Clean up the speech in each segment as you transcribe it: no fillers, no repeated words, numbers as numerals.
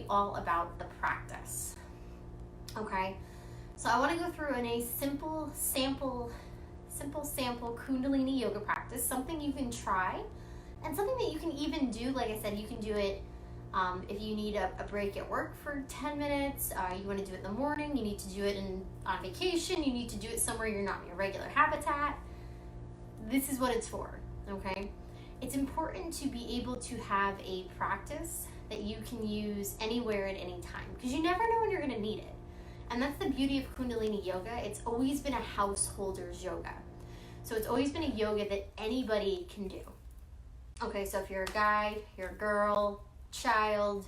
all about the practice. Okay, so I want to go through in a simple sample Kundalini Yoga practice, something you can try and something that you can even do. Like I said, you can do it if you need a break at work for 10 minutes, you want to do it in the morning, you need to do it on vacation, you need to do it somewhere you're not in your regular habitat. This is what it's for, okay? It's important to be able to have a practice that you can use anywhere at any time, because you never know when you're going to need it. And that's the beauty of Kundalini Yoga. It's always been a householder's yoga. So it's always been a yoga that anybody can do. Okay, so if you're a guy, you're a girl, child,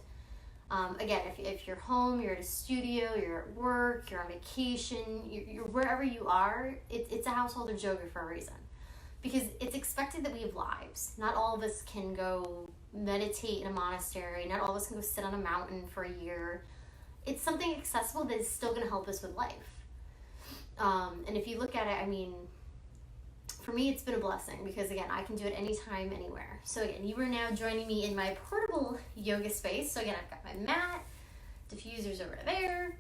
again, if you're home, you're at a studio, you're at work, you're on vacation, you're wherever you are, it's a householder's yoga for a reason. Because it's expected that we have lives. Not all of us can go meditate in a monastery. Not all of us can go sit on a mountain for a year. It's something accessible that is still going to help us with life. And if you look at it, I mean, for me, it's been a blessing because, again, I can do it anytime, anywhere. So, again, you are now joining me in my portable yoga space. So, again, I've got my mat, diffusers over there.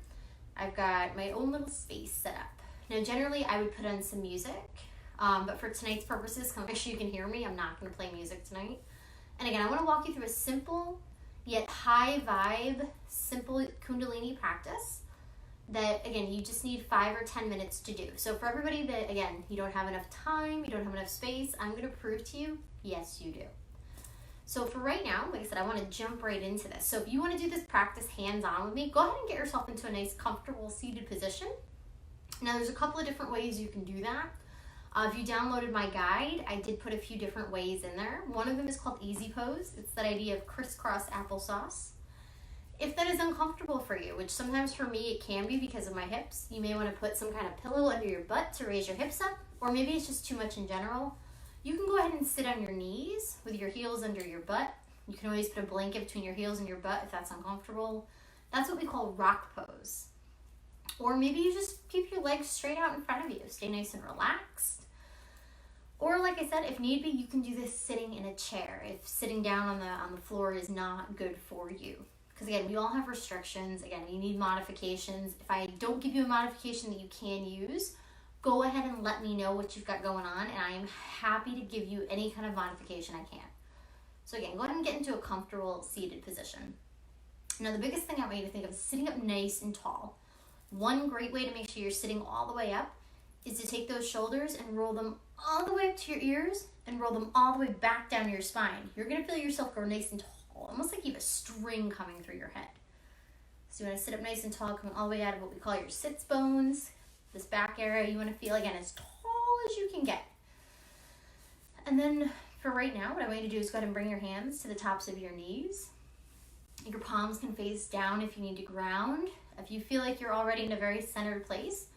I've got my own little space set up. Now, generally, I would put on some music. But for tonight's purposes, make sure you can hear me. I'm not going to play music tonight. And, again, I want to walk you through a simple yet high vibe, simple Kundalini practice that, again, you just need 5 or 10 minutes to do. So for everybody that, again, you don't have enough time, you don't have enough space, I'm going to prove to you, yes, you do. So for right now, like I said, I want to jump right into this. So if you want to do this practice hands-on with me, go ahead and get yourself into a nice, comfortable seated position. Now, there's a couple of different ways you can do that. If you downloaded my guide, I did put a few different ways in there. One of them is called Easy Pose. It's that idea of crisscross applesauce. If that is uncomfortable for you, which sometimes for me it can be because of my hips, you may want to put some kind of pillow under your butt to raise your hips up, or maybe it's just too much in general. You can go ahead and sit on your knees with your heels under your butt. You can always put a blanket between your heels and your butt if that's uncomfortable. That's what we call rock pose. Or maybe you just keep your legs straight out in front of you. Stay nice and relaxed. Or like I said, if need be, you can do this sitting in a chair if sitting down on the floor is not good for you. Because again, we all have restrictions. Again, you need modifications. If I don't give you a modification that you can use, go ahead and let me know what you've got going on, and I am happy to give you any kind of modification I can. So again, go ahead and get into a comfortable seated position. Now, the biggest thing I want you to think of is sitting up nice and tall. One great way to make sure you're sitting all the way up is to take those shoulders and roll them all the way up to your ears and roll them all the way back down your spine. You're going to feel yourself grow nice and tall, almost like you have a string coming through your head. So you want to sit up nice and tall, coming all the way out of what we call your sits bones. This back area, you want to feel, again, as tall as you can get. And then for right now, what I want you to do is go ahead and bring your hands to the tops of your knees. Your palms can face down if you need to ground. If you feel like you're already in a very centered place,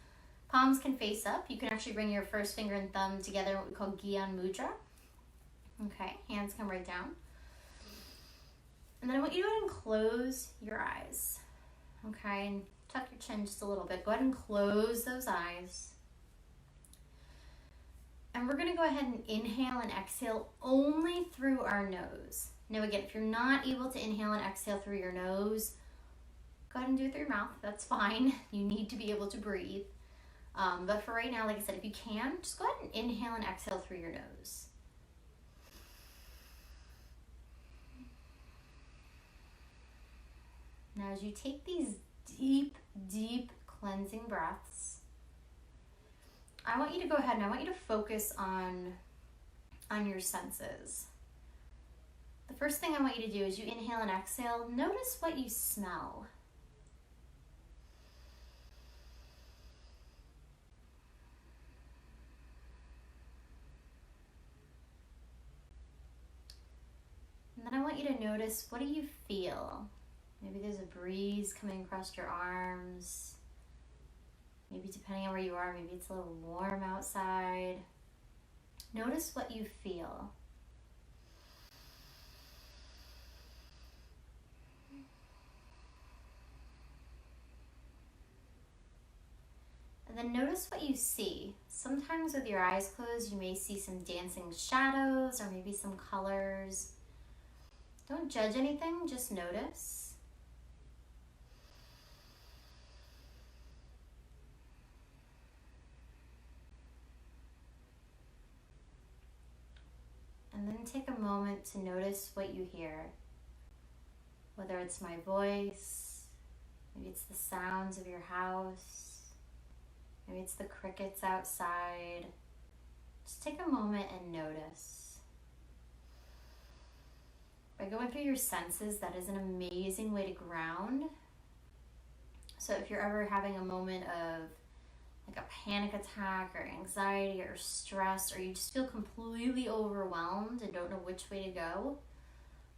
palms can face up. You can actually bring your first finger and thumb together, what we call Gyan Mudra. Okay, hands come right down. And then I want you to go ahead and close your eyes. Okay, and tuck your chin just a little bit. Go ahead and close those eyes. And we're going to go ahead and inhale and exhale only through our nose. Now again, if you're not able to inhale and exhale through your nose, go ahead and do it through your mouth. That's fine. You need to be able to breathe. But for right now, like I said, if you can, just go ahead and inhale and exhale through your nose. Now as you take these deep, deep cleansing breaths, I want you to go ahead and I want you to focus on your senses. The first thing I want you to do is you inhale and exhale. Notice what you smell. And then I want you to notice, what do you feel? Maybe there's a breeze coming across your arms. Maybe depending on where you are, maybe it's a little warm outside. Notice what you feel. And then notice what you see. Sometimes with your eyes closed, you may see some dancing shadows or maybe some colors. Don't judge anything, just notice. And then take a moment to notice what you hear. Whether it's my voice, maybe it's the sounds of your house, maybe it's the crickets outside. Just take a moment and notice. By going through your senses, that is an amazing way to ground. So if you're ever having a moment of like a panic attack or anxiety or stress, or you just feel completely overwhelmed and don't know which way to go,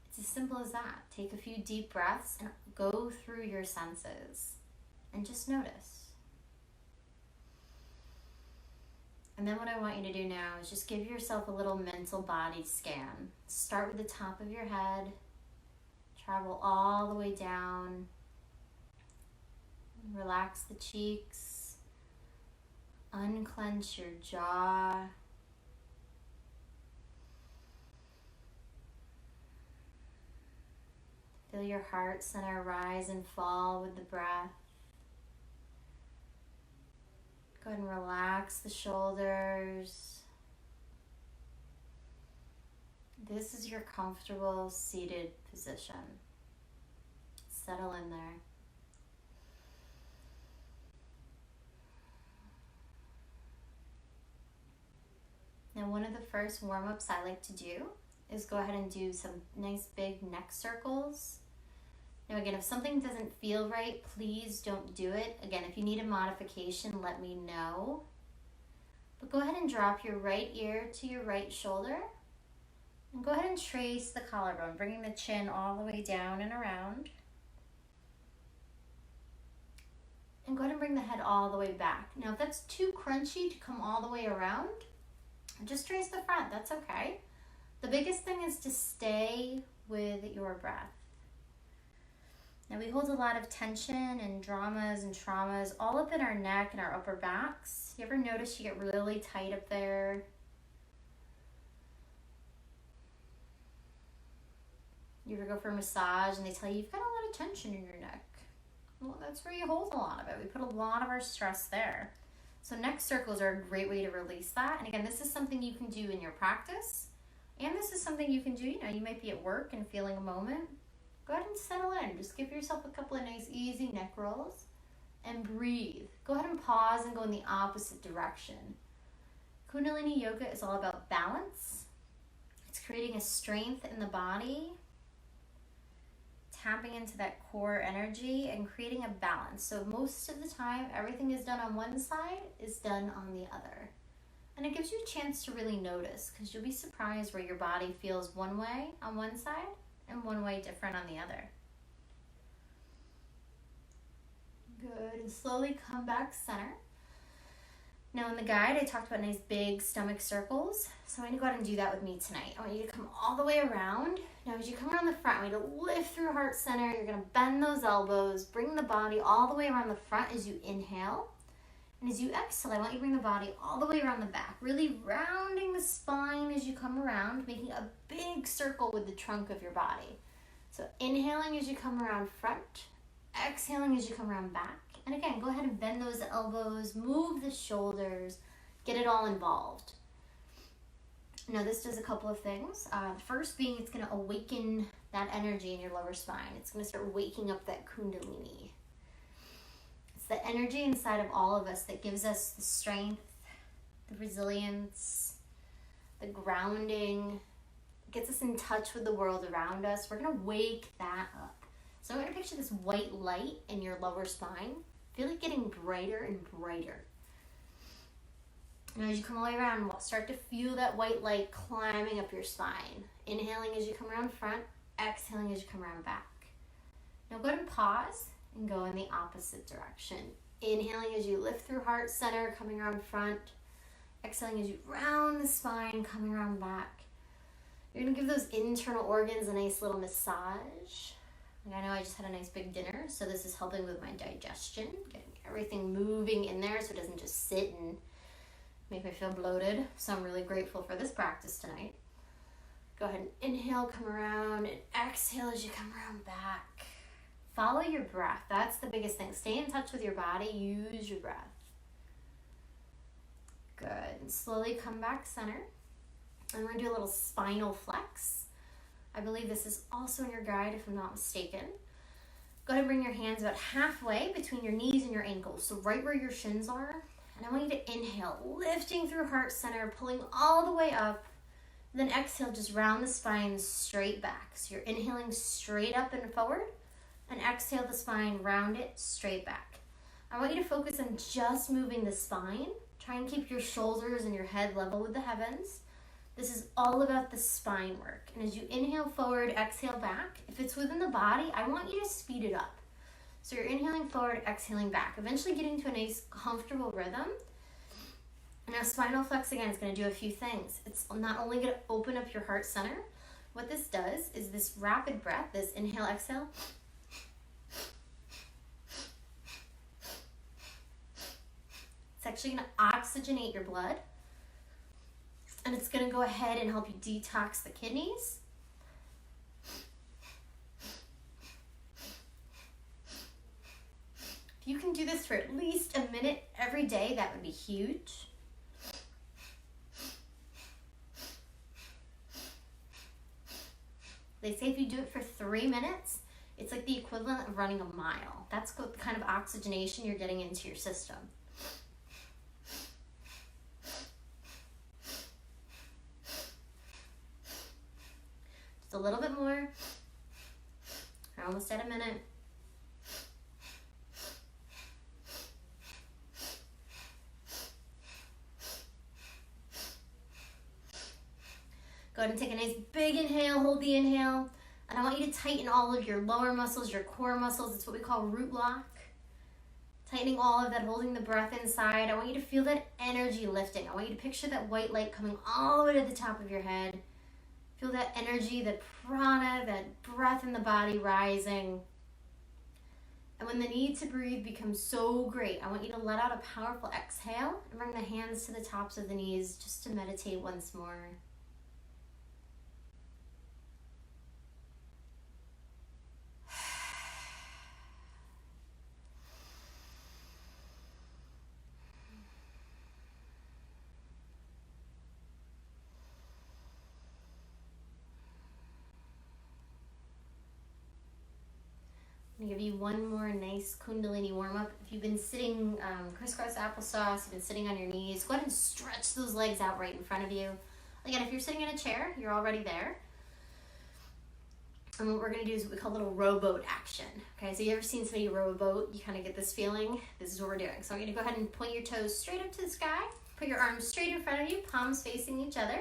it's as simple as that. Take a few deep breaths and go through your senses and just notice. And then what I want you to do now is just give yourself a little mental body scan. Start with the top of your head, travel all the way down, relax the cheeks, unclench your jaw, feel your heart center rise and fall with the breath. Go ahead and relax the shoulders. This is your comfortable seated position. Settle in there. Now, one of the first warm-ups I like to do is go ahead and do some nice big neck circles. Now again, if something doesn't feel right, please don't do it. Again, if you need a modification, let me know. But go ahead and drop your right ear to your right shoulder. And go ahead and trace the collarbone, bringing the chin all the way down and around. And go ahead and bring the head all the way back. Now if that's too crunchy to come all the way around, just trace the front, that's okay. The biggest thing is to stay with your breath. Now we hold a lot of tension and dramas and traumas all up in our neck and our upper backs. You ever notice you get really tight up there? You ever go for a massage and they tell you you've got a lot of tension in your neck? Well, that's where you hold a lot of it. We put a lot of our stress there. So neck circles are a great way to release that. And again, this is something you can do in your practice. And this is something you can do, you might be at work and feeling a moment. Go ahead and settle in. Just give yourself a couple of nice, easy neck rolls and breathe. Go ahead and pause and go in the opposite direction. Kundalini Yoga is all about balance. It's creating a strength in the body, tapping into that core energy and creating a balance. So most of the time, everything is done on one side, is done on the other. And it gives you a chance to really notice, because you'll be surprised where your body feels one way on one side and one way different on the other. Good, and slowly come back center. Now in the guide, I talked about nice big stomach circles. So I'm gonna go ahead and do that with me tonight. I want you to come all the way around. Now as you come around the front, I want you to lift through heart center. You're gonna bend those elbows, bring the body all the way around the front as you inhale. And as you exhale, I want you to bring the body all the way around the back, really rounding the spine as you come around, making a big circle with the trunk of your body. So inhaling as you come around front, exhaling as you come around back. And again, go ahead and bend those elbows, move the shoulders, get it all involved. Now this does a couple of things. The first being it's going to awaken that energy in your lower spine. It's going to start waking up that Kundalini. It's the energy inside of all of us that gives us the strength, the resilience, the grounding, gets us in touch with the world around us. We're going to wake that up. So I'm going to picture this white light in your lower spine. Feel it getting brighter and brighter. Now as you come all the way around, start to feel that white light climbing up your spine. Inhaling as you come around front, exhaling as you come around back. Now go ahead and pause and go in the opposite direction. Inhaling as you lift through heart center, coming around front. Exhaling as you round the spine, coming around back. You're going to give those internal organs a nice little massage. Like I know I just had a nice big dinner, so this is helping with my digestion, getting everything moving in there so it doesn't just sit and make me feel bloated. So I'm really grateful for this practice tonight. Go ahead and inhale, come around, and exhale as you come around back. Follow your breath. That's the biggest thing. Stay in touch with your body. Use your breath. Good. And slowly come back center. And we're gonna do a little spinal flex. I believe this is also in your guide if I'm not mistaken. Go ahead and bring your hands about halfway between your knees and your ankles. So right where your shins are. And I want you to inhale, lifting through heart center, pulling all the way up. Then exhale, just round the spine straight back. So you're inhaling straight up and forward. And exhale the spine, round it straight back. I want you to focus on just moving the spine. Try and keep your shoulders and your head level with the heavens. This is all about the spine work. And as you inhale forward, exhale back. If it's within the body, I want you to speed it up. So you're inhaling forward, exhaling back, eventually getting to a nice, comfortable rhythm. Now, spinal flex, again, is going to do a few things. It's not only going to open up your heart center. What this does is this rapid breath, this inhale, exhale. It's actually going to oxygenate your blood. And it's going to go ahead and help you detox the kidneys. If you can do this for at least a minute every day, that would be huge. They say if you do it for 3 minutes, it's like the equivalent of running a mile. That's the kind of oxygenation you're getting into your system. Just a little bit more. We're almost at a minute. Go ahead and take a nice big inhale, hold the inhale. And I want you to tighten all of your lower muscles, your core muscles. It's what we call root lock. Tightening all of that, holding the breath inside. I want you to feel that energy lifting. I want you to picture that white light coming all the way to the top of your head. Feel that energy, that prana, that breath in the body rising. And when the need to breathe becomes so great, I want you to let out a powerful exhale and bring the hands to the tops of the knees just to meditate once more. I'm going to give you one more nice Kundalini warm-up. If you've been sitting crisscross applesauce, you've been sitting on your knees, go ahead and stretch those legs out right in front of you. Again, if you're sitting in a chair, you're already there. And what we're going to do is what we call a little rowboat action. Okay, so you ever seen somebody row a boat? You kind of get this feeling. This is what we're doing. So I'm going to go ahead and point your toes straight up to the sky. Put your arms straight in front of you, palms facing each other.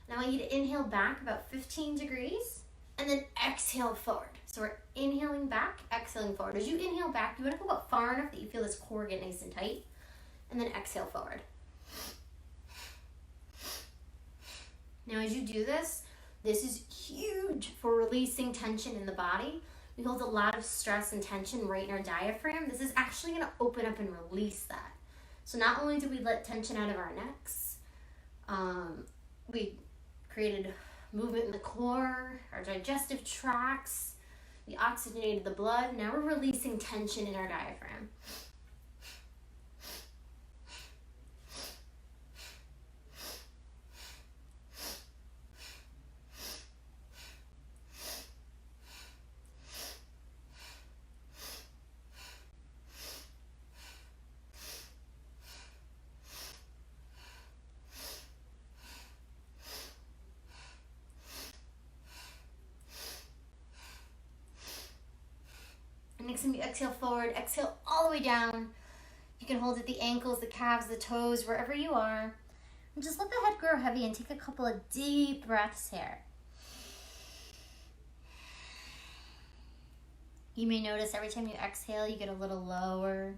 And I want you to inhale back about 15 degrees. And then exhale forward. So we're inhaling back, exhaling forward. As you inhale back, you want to go about far enough that you feel this core get nice and tight. And then exhale forward. Now as you do this is huge for releasing tension in the body. We hold a lot of stress and tension right in our diaphragm. This is actually going to open up and release that. So not only do we let tension out of our necks, we created movement in the core, our digestive tracts, we oxygenated the blood. Now we're releasing tension in our diaphragm. Next time you exhale forward, exhale all the way down. You can hold at the ankles, the calves, the toes, wherever you are. And just let the head grow heavy and take a couple of deep breaths here. You may notice every time you exhale, you get a little lower.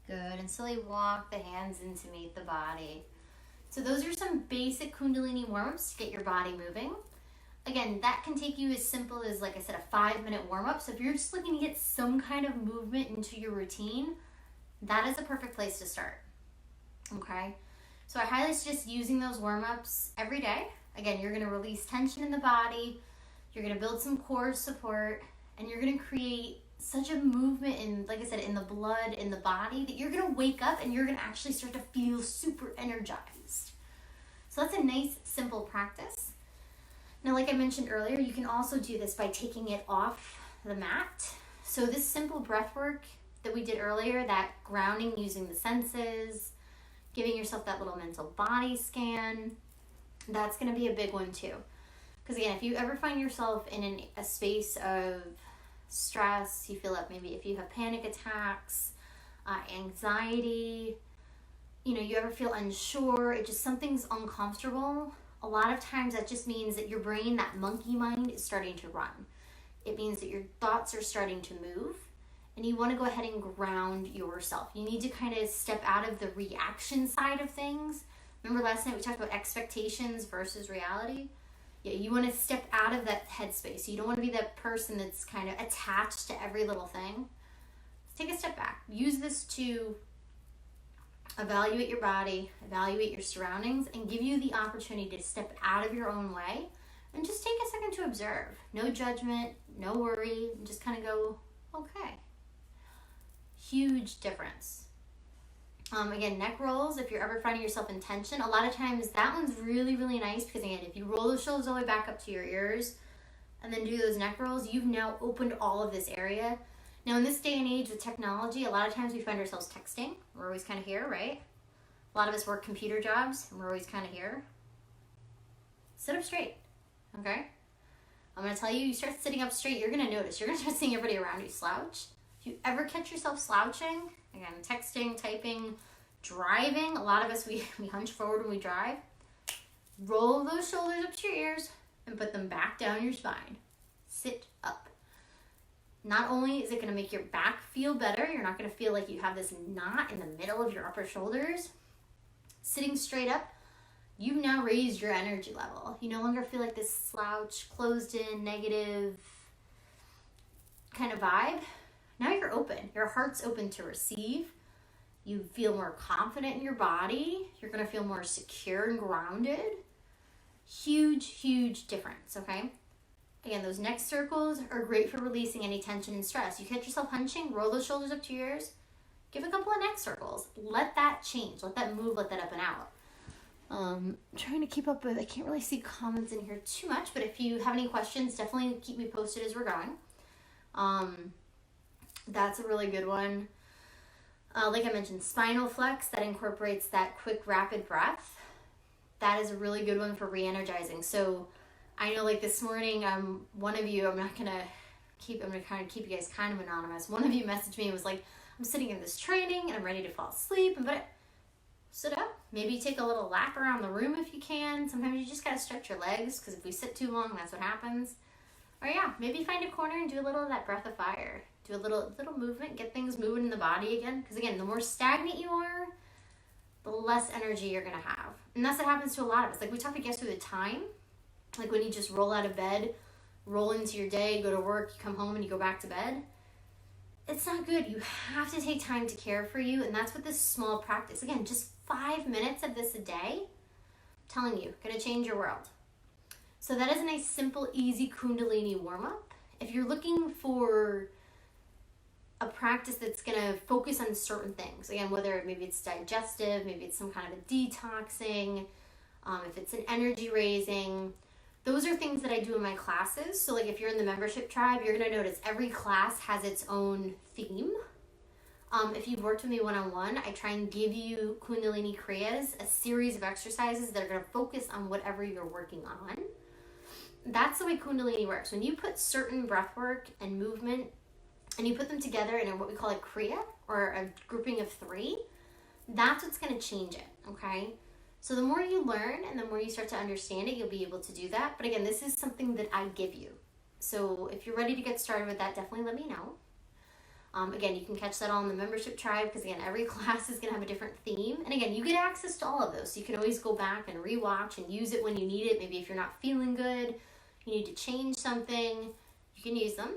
Good, and slowly walk the hands in to meet the body. So those are some basic Kundalini warm-ups to get your body moving. Again, that can take you as simple as, like I said, a 5-minute warm-up. So if you're just looking to get some kind of movement into your routine, that is a perfect place to start. Okay? So I highly suggest using those warm-ups every day. Again, you're going to release tension in the body. You're going to build some core support, and you're going to create such a movement in, like I said, in the blood, in the body, that you're going to wake up and you're going to actually start to feel super energized. So that's a nice, simple practice. Now, like I mentioned earlier, you can also do this by taking it off the mat. So this simple breath work that we did earlier, that grounding using the senses, giving yourself that little mental body scan, that's going to be a big one too. Because again, if you ever find yourself in a space of stress, you feel like maybe if you have panic attacks, anxiety, you ever feel unsure, it just something's uncomfortable, a lot of times that just means that your brain, that monkey mind, is starting to run. It means that your thoughts are starting to move, and you want to go ahead and ground yourself. You need to kind of step out of the reaction side of things. Remember last night we talked about expectations versus reality? Yeah, you want to step out of that headspace. You don't want to be that person that's kind of attached to every little thing. Take a step back. Use this to evaluate your body, evaluate your surroundings, and give you the opportunity to step out of your own way and just take a second to observe. No judgment, no worry, just kind of go, okay. Huge difference. Again, neck rolls, if you're ever finding yourself in tension, a lot of times that one's really, really nice because again, if you roll the shoulders all the way back up to your ears and then do those neck rolls, you've now opened all of this area. Now in this day and age with technology, a lot of times we find ourselves texting. We're always kind of here, right? A lot of us work computer jobs and we're always kind of here. Sit up straight, okay? I'm going to tell you, you start sitting up straight, you're going to notice. You're going to start seeing everybody around you slouch. If you ever catch yourself slouching, again, texting, typing, driving, a lot of us, we hunch forward when we drive. Roll those shoulders up to your ears and put them back down your spine. Sit up. Not only is it going to make your back feel better, you're not going to feel like you have this knot in the middle of your upper shoulders. Sitting straight up, you've now raised your energy level. You no longer feel like this slouch, closed in, negative kind of vibe. Now you're open. Your heart's open to receive. You feel more confident in your body. You're going to feel more secure and grounded. Huge, huge difference, okay? Again, those neck circles are great for releasing any tension and stress. You catch yourself hunching, roll those shoulders up to your ears, give a couple of neck circles. Let that change. Let that move. Let that up and out. I'm trying to keep up with, I can't really see comments in here too much, but if you have any questions, definitely keep me posted as we're going. That's a really good one. Like I mentioned, spinal flex, that incorporates that quick, rapid breath. That is a really good one for re-energizing. So I know like this morning, one of you, I'm going to kind of keep you guys kind of anonymous. One of you messaged me and was like, I'm sitting in this training and I'm ready to fall asleep. But sit up, maybe take a little lap around the room if you can. Sometimes you just got to stretch your legs because if we sit too long, that's what happens. Or yeah, maybe find a corner and do a little of that breath of fire. Do a little movement, get things moving in the body again. Because again, the more stagnant you are, the less energy you're going to have. And that's what happens to a lot of us. Like we talked yesterday with time. Like when you just roll out of bed, roll into your day, go to work, you come home and you go back to bed. It's not good. You have to take time to care for you. And that's what this small practice, again, just 5 minutes of this a day, I'm telling you, going to change your world. So that is a nice, simple, easy Kundalini warm-up. If you're looking for a practice that's going to focus on certain things, again, whether maybe it's digestive, maybe it's some kind of a detoxing, if it's an energy raising, those are things that I do in my classes. So like if you're in the membership tribe, you're going to notice every class has its own theme. If you've worked with me one-on-one, I try and give you Kundalini Kriyas, a series of exercises that are going to focus on whatever you're working on. That's the way Kundalini works. When you put certain breath work and movement and you put them together in what we call a Kriya, or a grouping of 3, that's what's going to change it, okay? So the more you learn and the more you start to understand it, you'll be able to do that. But again, this is something that I give you. So if you're ready to get started with that, definitely let me know. Again, you can catch that all in the membership tribe because again, every class is going to have a different theme. And again, you get access to all of those. So you can always go back and rewatch and use it when you need it. Maybe if you're not feeling good, you need to change something, you can use them.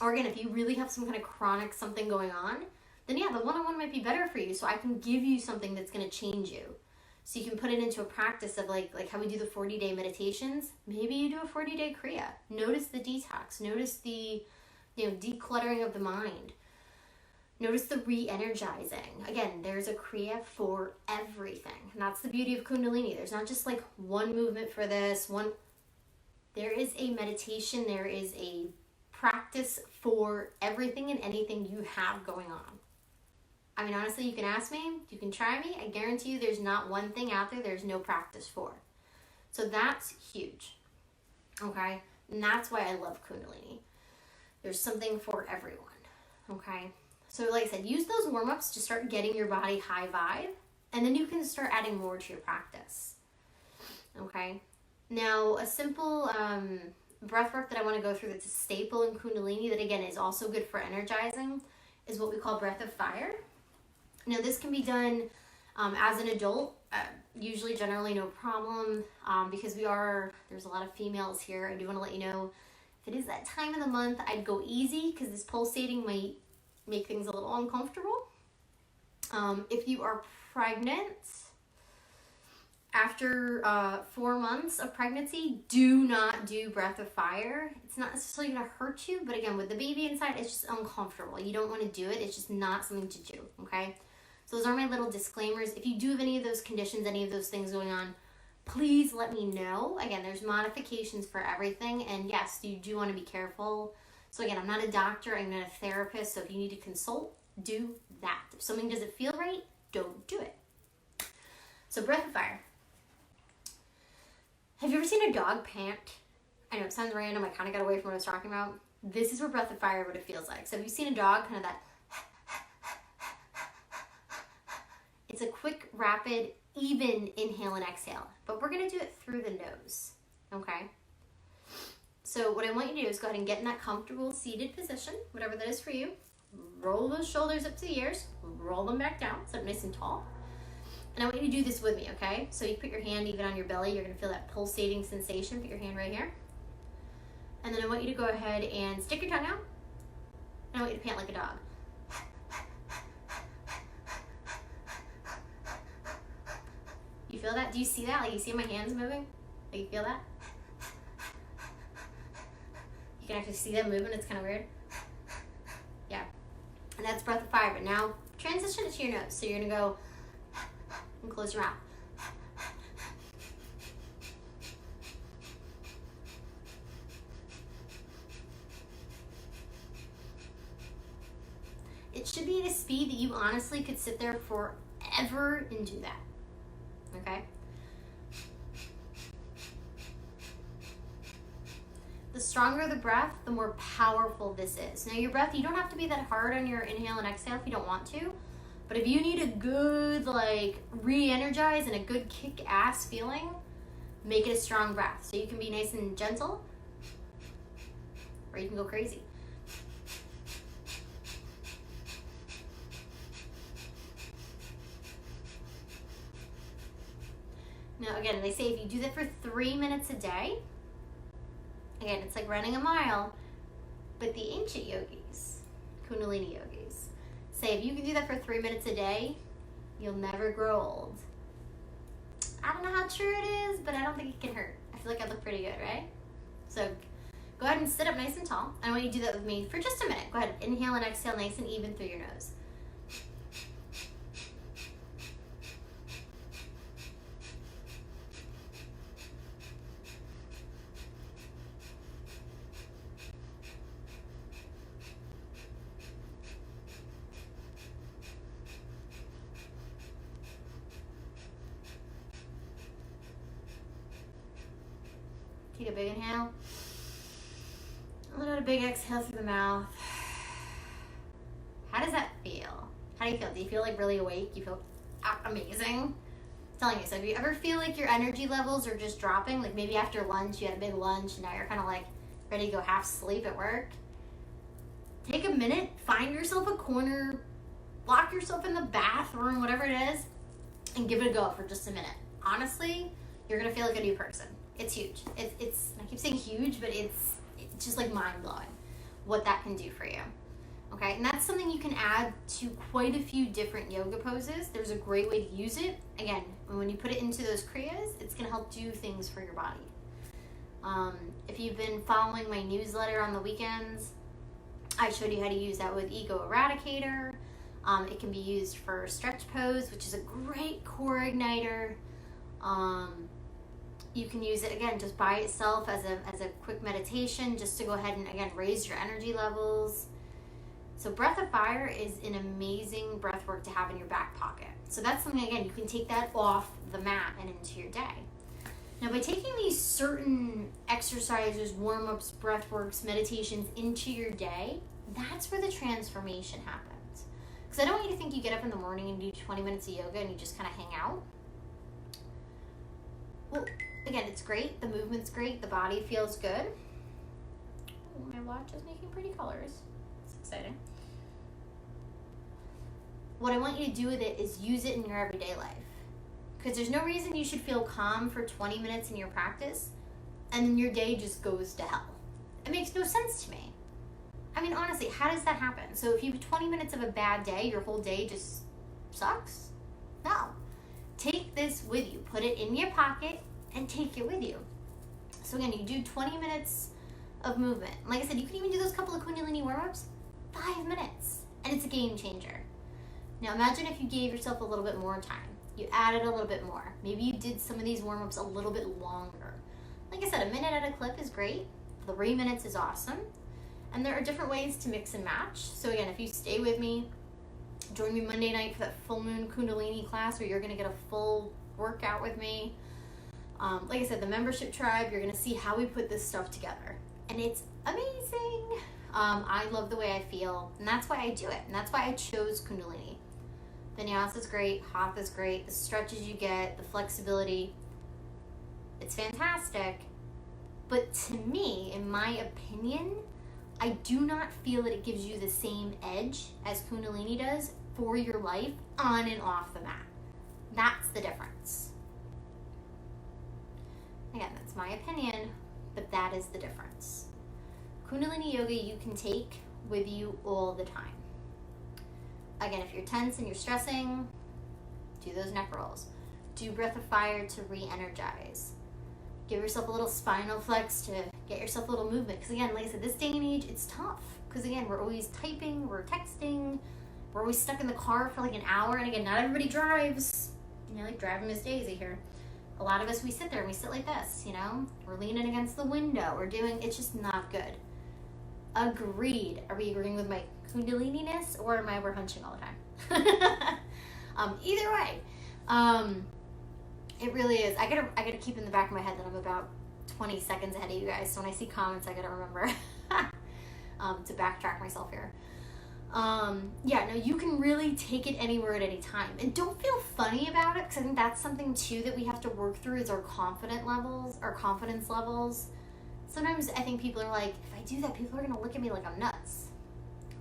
Or again, if you really have some kind of chronic something going on, then yeah, the one-on-one might be better for you. So I can give you something that's going to change you. So you can put it into a practice of like how we do the 40-day meditations. Maybe you do a 40-day Kriya. Notice the detox. Notice the decluttering of the mind. Notice the re-energizing. Again, there's a Kriya for everything. And that's the beauty of Kundalini. There's not just like one movement for this, there is a meditation, there is a practice for everything and anything you have going on. I mean, honestly, you can ask me, you can try me. I guarantee you there's not one thing out there there's no practice for. So that's huge. Okay? And that's why I love Kundalini. There's something for everyone. Okay? So like I said, use those warm-ups to start getting your body high vibe, and then you can start adding more to your practice. Okay? Now, a simple breath work that I want to go through that's a staple in Kundalini that, again, is also good for energizing is what we call breath of fire. Now, this can be done as an adult, usually generally no problem, because there's a lot of females here. I do want to let you know, if it is that time of the month, I'd go easy because this pulsating might make things a little uncomfortable. If you are pregnant, after 4 months of pregnancy, do not do breath of fire. It's not necessarily going to hurt you, but again, with the baby inside, it's just uncomfortable. You don't want to do it. It's just not something to do, okay? So those are my little disclaimers. If you do have any of those conditions, any of those things going on, please let me know. Again, there's modifications for everything, and yes, you do want to be careful. So again, I'm not a doctor, I'm not a therapist, so if you need to consult, do that. If something doesn't feel right, don't do it. So breath of fire. Have you ever seen a dog pant? I know it sounds random, I kind of got away from what I was talking about. This is where breath of fire, what it feels like. So have you seen a dog, kind of that? It's a quick, rapid, even inhale and exhale, but we're going to do it through the nose, okay? So what I want you to do is go ahead and get in that comfortable seated position, whatever that is for you. Roll those shoulders up to the ears, roll them back down, sit up nice and tall. And I want you to do this with me, okay? So you put your hand even on your belly, you're gonna feel that pulsating sensation. Put your hand right here. And then I want you to go ahead and stick your tongue out. And I want you to pant like a dog. You feel that? Do you see that? Like you see my hands moving? Like you feel that? You can actually see them moving. It's kind of weird. Yeah. And that's breath of fire. But now transition it to your nose. So you're going to go and close your mouth. It should be at a speed that you honestly could sit there forever and do that. Okay? The stronger the breath, the more powerful this is. Now your breath, you don't have to be that hard on your inhale and exhale if you don't want to. But if you need a good, re-energize and a good kick-ass feeling, make it a strong breath. So you can be nice and gentle, or you can go crazy. Now again, they say if you do that for 3 minutes a day, again, it's like running a mile, but the ancient yogis, Kundalini yogis, say if you can do that for 3 minutes a day, you'll never grow old. I don't know how true it is, but I don't think it can hurt. I feel like I look pretty good, right? So go ahead and sit up nice and tall. I want you to do that with me for just a minute. Go ahead, inhale and exhale nice and even through your nose. Take a big inhale. Let out a big exhale through the mouth. How does that feel? How do you feel? Do you feel like really awake? You feel amazing? I'm telling you, so if you ever feel like your energy levels are just dropping, like maybe after lunch, you had a big lunch and now you're kind of like ready to go half sleep at work, take a minute, find yourself a corner, lock yourself in the bathroom, whatever it is, and give it a go for just a minute. Honestly, you're going to feel like a new person. It's huge. It's I keep saying huge, but it's just like mind-blowing what that can do for you. Okay, and that's something you can add to quite a few different yoga poses. There's a great way to use it. Again, when you put it into those kriyas, it's going to help do things for your body. If you've been following my newsletter on the weekends, I showed you how to use that with Ego Eradicator. It can be used for stretch pose, which is a great core igniter. You can use it, again, just by itself as a quick meditation, just to go ahead and, again, raise your energy levels. So breath of fire is an amazing breath work to have in your back pocket. So that's something, again, you can take that off the mat and into your day. Now, by taking these certain exercises, warm-ups, breath works, meditations into your day, that's where the transformation happens. Because I don't want you to think you get up in the morning and do 20 minutes of yoga and you just kind of hang out. Well, again, it's great. The movement's great. The body feels good. Oh, my watch is making pretty colors. It's exciting. What I want you to do with it is use it in your everyday life. Because there's no reason you should feel calm for 20 minutes in your practice and then your day just goes to hell. It makes no sense to me. I mean, honestly, how does that happen? So if you have 20 minutes of a bad day, your whole day just sucks? No. Take this with you. Put it in your pocket and take it with you. So again, you do 20 minutes of movement. Like I said, you can even do those couple of Kundalini warm-ups, 5 minutes, and it's a game changer. Now imagine if you gave yourself a little bit more time. You added a little bit more. Maybe you did some of these warm-ups a little bit longer. Like I said, a minute at a clip is great. 3 minutes is awesome. And there are different ways to mix and match. So again, if you stay with me, join me Monday night for that full moon Kundalini class where you're going to get a full workout with me. Like I said, the membership tribe, you're going to see how we put this stuff together. And it's amazing. I love the way I feel. And that's why I do it. And that's why I chose Kundalini. Vinyasa is great, Hatha is great, the stretches you get, the flexibility, it's fantastic. But to me, in my opinion, I do not feel that it gives you the same edge as Kundalini does for your life on and off the mat. That's the difference. Again, that's my opinion, but that is the difference. Kundalini Yoga you can take with you all the time. Again, if you're tense and you're stressing, do those neck rolls. Do breath of fire to re-energize. Give yourself a little spinal flex to get yourself a little movement. Because again, like I said, this day and age, it's tough. Because again, we're always typing, we're texting, we're always stuck in the car for like an hour. And again, not everybody drives. You know, like driving Miss Daisy here. A lot of us, we sit there and we sit like this, you know. We're leaning against the window. We're doing, it's just not good. Agreed. Are we agreeing with my Kundalini-ness or am I over hunching all the time? Either way, it really is. I gotta keep in the back of my head that I'm about 20 seconds ahead of you guys. So when I see comments, I gotta remember to backtrack myself here. Yeah, no, you can really take it anywhere at any time. And don't feel funny about it, because I think that's something too that we have to work through is our confidence levels. Sometimes I think people are like, if I do that, people are gonna look at me like I'm nuts.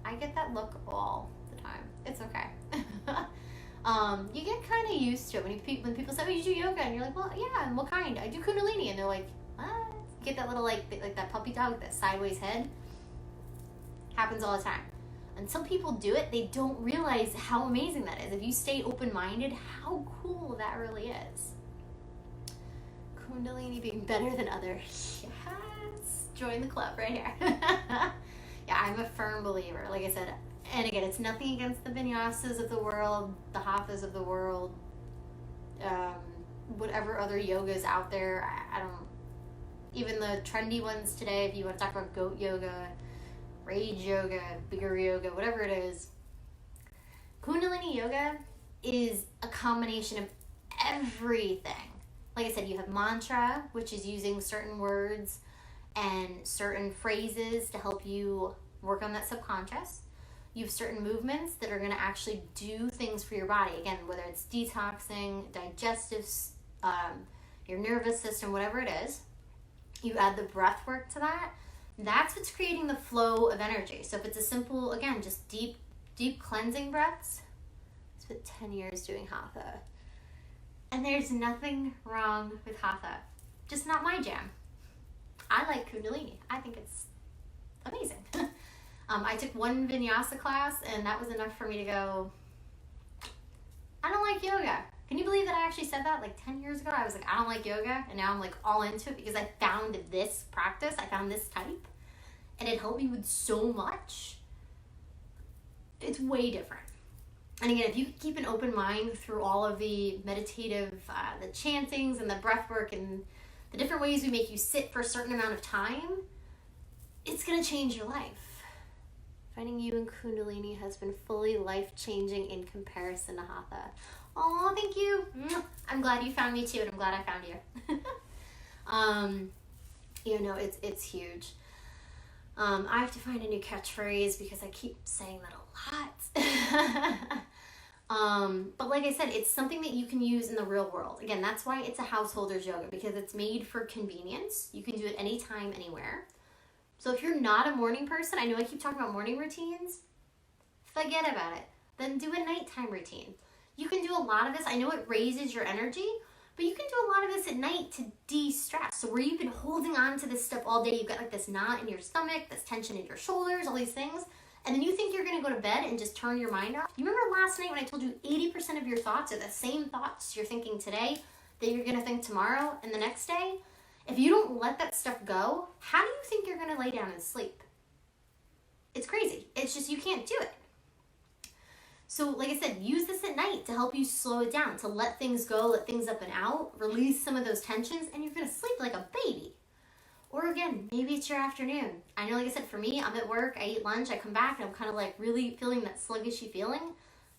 I get that look all the time. It's okay. You get kind of used to it when people say, "Oh, you do yoga," and you're like, "Well, yeah, and what kind?" "I do Kundalini," and they're like, "What?" You get that little like that puppy dog, that sideways head. Happens all the time. Until people do it, they don't realize how amazing that is. If you stay open-minded, how cool that really is. Kundalini being better than others. Yes. Join the club right here. Yeah, I'm a firm believer. Like I said, and again, it's nothing against the vinyasas of the world, the hathas of the world, whatever other yogas out there. I don't, even the trendy ones today, if you want to talk about goat yoga, rage yoga, bigger yoga, whatever it is. Kundalini yoga is a combination of everything. Like I said, you have mantra, which is using certain words and certain phrases to help you work on that subconscious. You have certain movements that are going to actually do things for your body. Again, whether it's detoxing, digestive, your nervous system, whatever it is. You add the breath work to that. That's what's creating the flow of energy. So if it's a simple, again, just deep cleansing breaths. I spent 10 years doing hatha. And there's nothing wrong with hatha. Just not my jam. I like Kundalini. I think it's amazing. I took one vinyasa class, and that was enough for me to go, I don't like yoga. Can you believe that I actually said that like 10 years ago? I was like, I don't like yoga, and now I'm like all into it because I found this practice, I found this type, and it helped me with so much. It's way different. And again, if you keep an open mind through all of the meditative, the chantings and the breath work and the different ways we make you sit for a certain amount of time, it's going to change your life. Finding you in Kundalini has been fully life-changing in comparison to Hatha. Oh, thank you. I'm glad you found me too, and I'm glad I found you. It's huge. I have to find a new catchphrase because I keep saying that a lot. But like I said, it's something that you can use in the real world. Again, that's why it's a householder's yoga, because it's made for convenience. You can do it anytime, anywhere. So if you're not a morning person, I know I keep talking about morning routines, forget about it. Then do a nighttime routine. You can do a lot of this. I know it raises your energy, but you can do a lot of this at night to de-stress. So where you've been holding on to this stuff all day, you've got like this knot in your stomach, this tension in your shoulders, all these things, and then you think you're going to go to bed and just turn your mind off. You remember last night when I told you 80% of your thoughts are the same thoughts you're thinking today that you're going to think tomorrow and the next day? If you don't let that stuff go, how do you think you're going to lay down and sleep? It's crazy. It's just you can't do it. So like I said, use this at night to help you slow it down, to let things go, let things up and out, release some of those tensions, and you're going to sleep like a baby. Or again, maybe it's your afternoon. I know, like I said, for me, I'm at work, I eat lunch, I come back, and I'm kind of like really feeling that sluggishy feeling.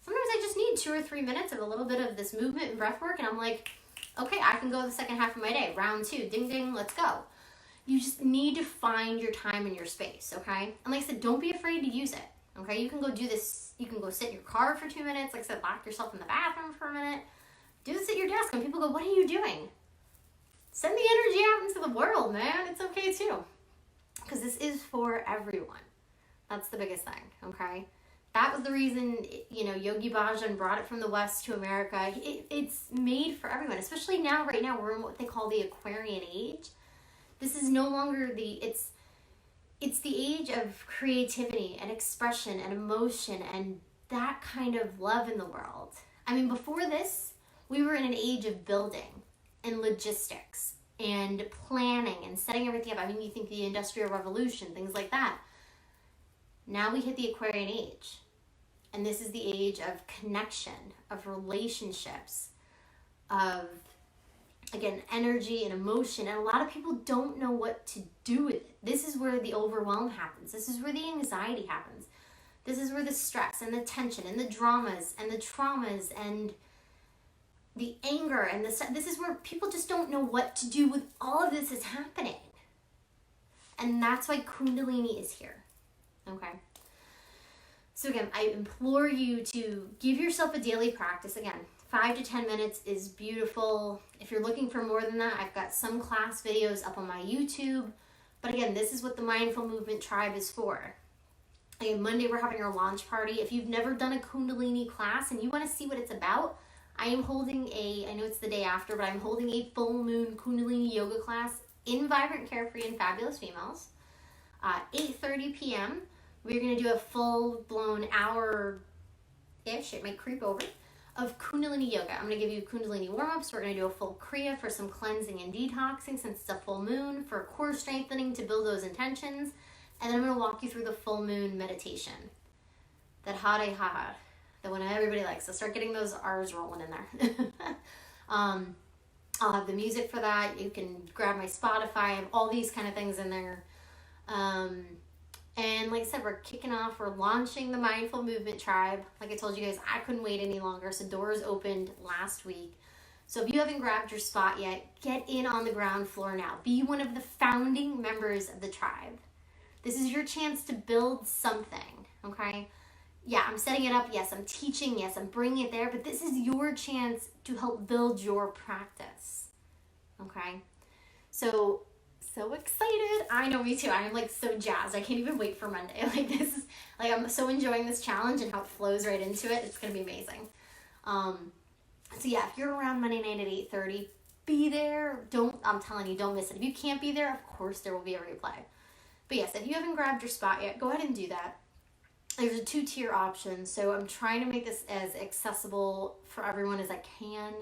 Sometimes I just need 2 or 3 minutes of a little bit of this movement and breath work, and I'm like, okay, I can go the second half of my day. Round 2, ding, ding, let's go. You just need to find your time and your space, okay? And like I said, don't be afraid to use it, okay? You can go do this, you can go sit in your car for 2 minutes, like I said, lock yourself in the bathroom for a minute. Do this at your desk, and people go, what are you doing? Send the energy out into the world, man. It's okay too. Because this is for everyone. That's the biggest thing, okay? That was the reason, Yogi Bhajan brought it from the West to America. It's made for everyone, especially now, right now, we're in what they call the Aquarian age. This is no longer it's the age of creativity and expression and emotion and that kind of love in the world. I mean, before this, we were in an age of building and logistics and planning and setting everything up. I mean, you think the Industrial Revolution, things like that. Now we hit the Aquarian age. And this is the age of connection, of relationships, of, again, energy and emotion. And a lot of people don't know what to do with it. This is where the overwhelm happens. This is where the anxiety happens. This is where the stress and the tension and the dramas and the traumas and the anger and this is where people just don't know what to do with all of this is happening. And that's why Kundalini is here. Okay? So again, I implore you to give yourself a daily practice. Again, 5 to 10 minutes is beautiful. If you're looking for more than that, I've got some class videos up on my YouTube. But again, this is what the Mindful Movement Tribe is for. Again, Monday we're having our launch party. If you've never done a Kundalini class and you want to see what it's about, I am holding I know it's the day after, but I'm holding a full moon Kundalini Yoga class in Vibrant, Carefree, and Fabulous Females. 8:30 p.m. We're going to do a full-blown hour-ish, it might creep over, of Kundalini Yoga. I'm going to give you Kundalini warm-ups. We're going to do a full Kriya for some cleansing and detoxing since it's a full moon, for core strengthening to build those intentions. And then I'm going to walk you through the full moon meditation. That Hare Ha, the one everybody likes. So start getting those R's rolling in there. I'll have the music for that. You can grab my Spotify. I have all these kind of things in there. And like I said, we're kicking off. We're launching the Mindful Movement Tribe. Like I told you guys, I couldn't wait any longer. So doors opened last week. So if you haven't grabbed your spot yet, get in on the ground floor now. Be one of the founding members of the tribe. This is your chance to build something, okay? Yeah, I'm setting it up. Yes, I'm teaching. Yes, I'm bringing it there. But this is your chance to help build your practice, okay? So excited. I know, me too. I'm like so jazzed. I can't even wait for Monday. Like this is, like I'm so enjoying this challenge and how it flows right into it. It's going to be amazing. So yeah, if you're around Monday night at 8:30, be there. I'm telling you, don't miss it. If you can't be there, of course there will be a replay. But yes, if you haven't grabbed your spot yet, go ahead and do that. there's a 2-tier option. So I'm trying to make this as accessible for everyone as I can.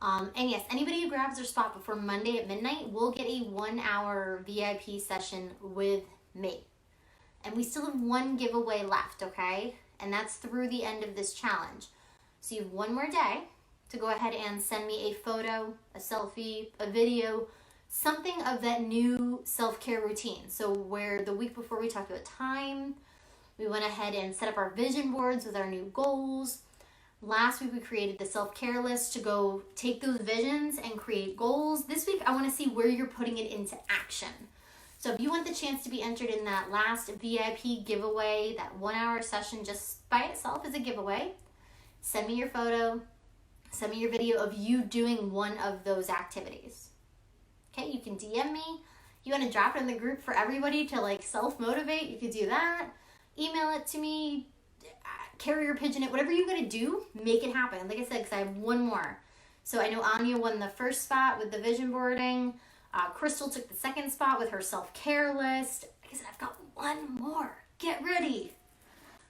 And yes, anybody who grabs their spot before Monday at midnight will get a 1-hour VIP session with me. And we still have one giveaway left, okay? And that's through the end of this challenge. So you have one more day to go ahead and send me a photo, a selfie, a video, something of that new self-care routine. So where the week before we talked about time, we went ahead and set up our vision boards with our new goals. Last week we created the self-care list to go take those visions and create goals. This week I want to see where you're putting it into action. So if you want the chance to be entered in that last VIP giveaway, that 1-hour session just by itself is a giveaway, send me your photo, send me your video of you doing one of those activities. Okay, you can DM me. You want to drop it in the group for everybody to like self-motivate, you could do that. Email it to me, carrier pigeon it, whatever you gotta do, make it happen. Like I said, because I have one more. So I know Anya won the first spot with the vision boarding. Crystal took the second spot with her self-care list. Like I said, I've got one more. Get ready.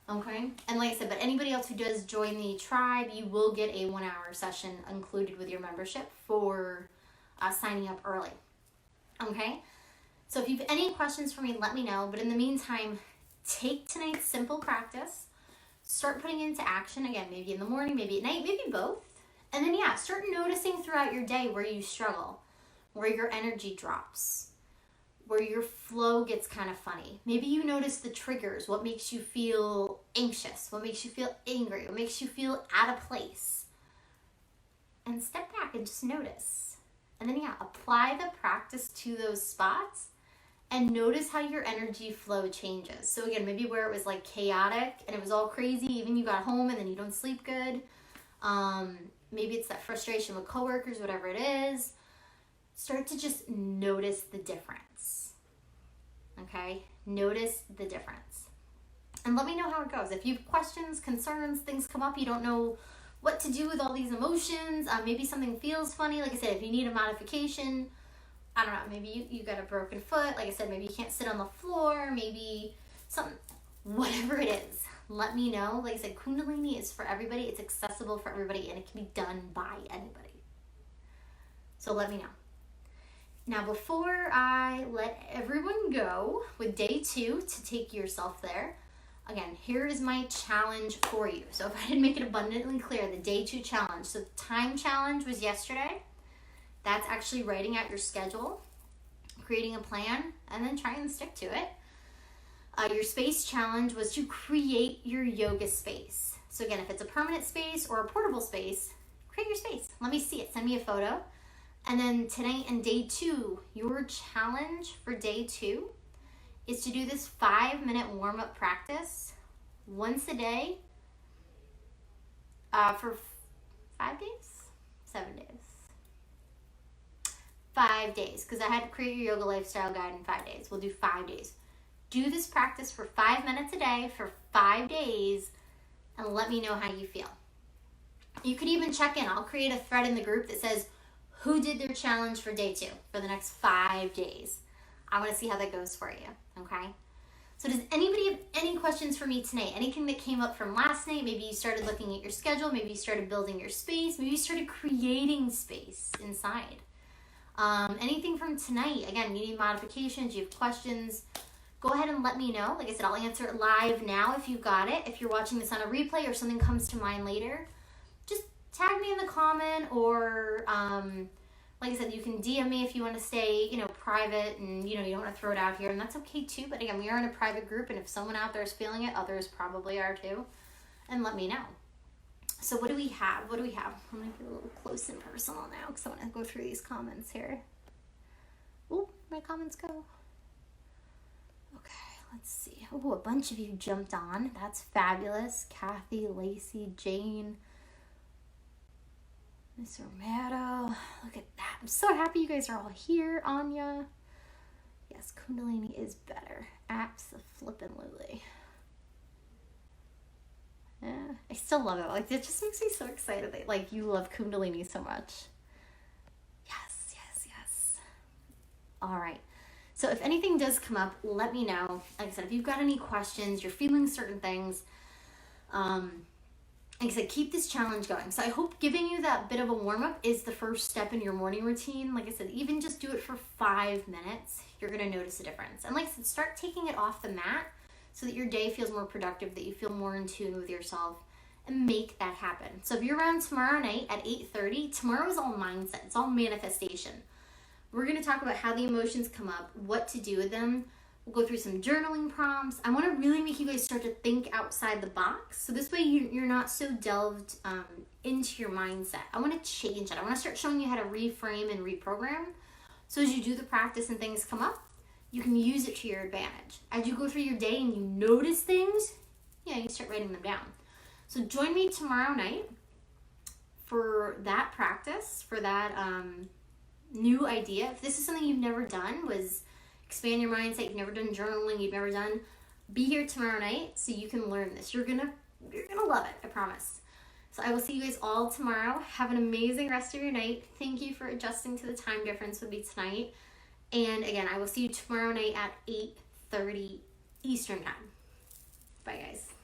Okay? And like I said, but anybody else who does join the tribe, you will get a 1-hour session included with your membership for signing up early. Okay? So if you have any questions for me, let me know. But in the meantime, take tonight's simple practice. Start putting it into action. Again, maybe in the morning, maybe at night, maybe both. And then, yeah, start noticing throughout your day where you struggle, where your energy drops, where your flow gets kind of funny. Maybe you notice the triggers, what makes you feel anxious, what makes you feel angry, what makes you feel out of place. And step back and just notice. And then, yeah, apply the practice to those spots and notice how your energy flow changes. So again, maybe where it was like chaotic and it was all crazy, even you got home and then you don't sleep good. Maybe it's that frustration with coworkers, whatever it is. Start to just notice the difference. Okay? Notice the difference. And let me know how it goes. If you have questions, concerns, things come up, you don't know what to do with all these emotions, maybe something feels funny. Like I said, if you need a modification, I don't know, maybe you got a broken foot. Like I said, maybe you can't sit on the floor, maybe something, whatever it is, let me know. Like I said, Kundalini is for everybody. It's accessible for everybody, and it can be done by anybody. So let me know. Now, before I let everyone go with day 2 to take yourself there, again, here is my challenge for you. So if I didn't make it abundantly clear, the day 2 challenge. So the time challenge was yesterday. That's actually writing out your schedule, creating a plan, and then trying to stick to it. Your space challenge was to create your yoga space. So again, if it's a permanent space or a portable space, create your space. Let me see it. Send me a photo. And then tonight and day 2, your challenge for day 2 is to do this 5-minute warm-up practice once a day for 5 days? 7 days. 5 days, because I had to create your yoga lifestyle guide in 5 days. We'll do 5 days. Do this practice for 5 minutes a day for 5 days and let me know how you feel. You could even check in. I'll create a thread in the group that says who did their challenge for day 2 for the next 5 days. I want to see how that goes for you, okay? So does anybody have any questions for me tonight? Anything that came up from last night? Maybe you started looking at your schedule. Maybe you started building your space. Maybe you started creating space inside. Anything from tonight? Again, you need modifications, you have questions, go ahead and let me know. Like I said, I'll answer it live now if you got it. If you're watching this on a replay or something comes to mind later, just tag me in the comment, or like I said, you can DM me if you want to stay, private, and you don't want to throw it out here, and that's okay too. But again, we are in a private group, and if someone out there is feeling it, others probably are too, and let me know. So what do we have? I'm going to get a little close and personal now because I want to go through these comments here. Oh, my comments go. Okay, let's see. Oh, a bunch of you jumped on. That's fabulous. Kathy, Lacey, Jane, Miss Romero. Look at that. I'm so happy you guys are all here. Anya. Yes, Kundalini is better. Abso-flippin'-lutely. Yeah, I still love it. Like, it just makes me so excited that, like, you love Kundalini so much. Yes. All right. So if anything does come up, let me know. Like I said, if you've got any questions, you're feeling certain things, like I said, keep this challenge going. So I hope giving you that bit of a warm-up is the first step in your morning routine. Like I said, even just do it for 5 minutes. You're going to notice a difference. And like I said, start taking it off the mat so that your day feels more productive, that you feel more in tune with yourself, and make that happen. So if you're around tomorrow night at 8:30, tomorrow is all mindset. It's all manifestation. We're going to talk about how the emotions come up, what to do with them. We'll go through some journaling prompts. I want to really make you guys start to think outside the box. So this way you're not so delved into your mindset. I want to change it. I want to start showing you how to reframe and reprogram. So as you do the practice and things come up, you can use it to your advantage. As you go through your day and you notice things, you start writing them down. So join me tomorrow night for that practice, for that new idea. If this is something you've never done, was expand your mindset, you've never done journaling, you've never done, be here tomorrow night so you can learn this. You're gonna love it, I promise. So I will see you guys all tomorrow. Have an amazing rest of your night. Thank you for adjusting to the time difference with me tonight. And again, I will see you tomorrow night at 8:30 Eastern time. Bye guys.